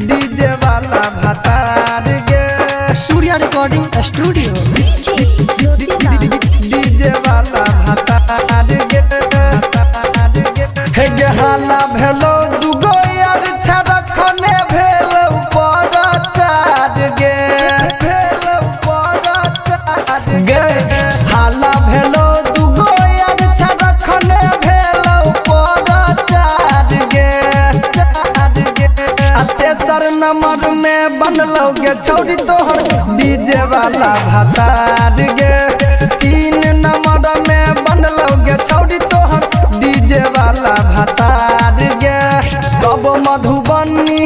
DJ वाला भतार गे सूर्या रिकॉर्डिंग स्टूडियो। डीजे वाला भतार गे हे गे हाला भेलो दुगो यार छरखने भेल ऊपर चार गे भेल ऊपर चार गे हाला भेलो दुगो यार छरखने भेल ऊपर चार गे तेसर नंबर में बनलोगे छौरी तोहर डीजे वाला भतार गे। 3 नंबर में बनलोगे छौरी तोहर डीजे वाला भतार गे। कब मधुबनी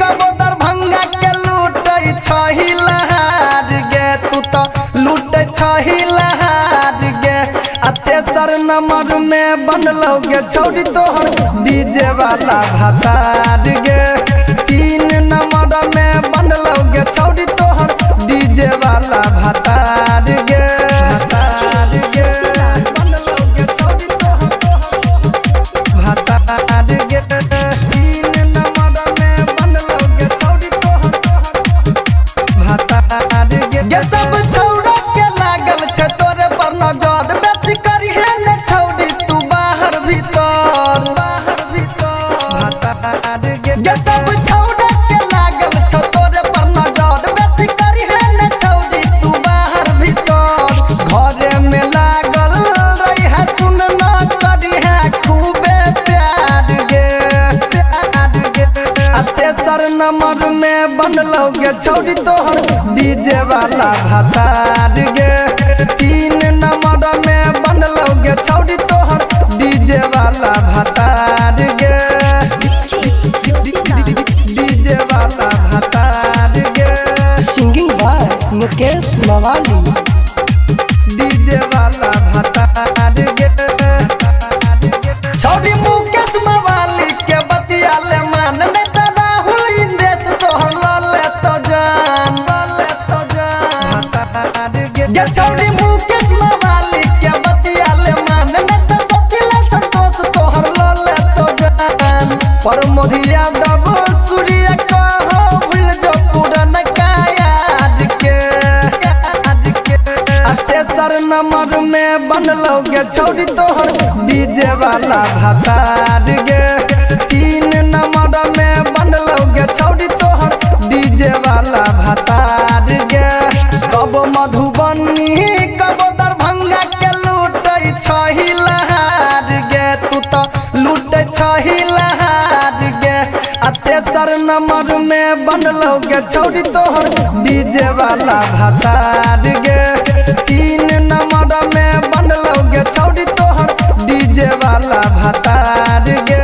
कब दरभंगा के लूटै छही लहार गे तू तो लूटै छही लहार गे। तेसर नंबर में बनलोगे छौरी तोहर डीजे वाला भतार गे। 3 नंबर में बनलोगे छौरी तोहर डीजे वाला भतार गे भतार गे बनलोगे छौरी तोहर भतार गे। 3 नंबर में बनलोगे छौरी तोहर भतार गे। ये सब छौरा के लागल छे तोरे पर नजर बेसी करिहे ने छौरी तू बाहर भीतर भतार गे। ये सब छौरा के लागल छे तोरे पर नजर बेसी करिहे ने छौरी तू बाहर भीतर। घरे में लागल रही है सुन न करिहे खूबे प्यार गे प्यार गे। तेसर नंबर में बनलोगे छौरी तोहर डीजे वाला भतार गे। 3 नंबर में बनलोगे छौरी तोहर डीजे वाला भतार गे डीजे वाला भतार गे सिंगिंग बाय मुकेश नवाली। डीजे वाला भतार गे छौरी मुकेश मवाली के बतिया ले मान नहीं तो राहुल इंदेश तोहर ले तो जान भतार गे। छौरी मुकेश मवाली के बतिया ले मान नहीं तो सोचिले संतोष तोहर ले तो जान। पर मोदिया दब सूर्य कहो भूल जो पुरन का याद के तेसर नंबर में बनलोगे छौरी तोहर डीजे वाला भतार गे। 3 नंबर में बनलोगे छौरी तोहर डीजे वाला भतार गे। कब मधुबनी कब दरभंगा के लूटै छही लहार गे तू तो लूटै छही लहार गे। तेसर नंबर में बनलोगे छौरी तोहर डीजे वाला भतार गे। 3 नंबर में बनलोगे छौरी तोहर डीजे वाला भतार गे।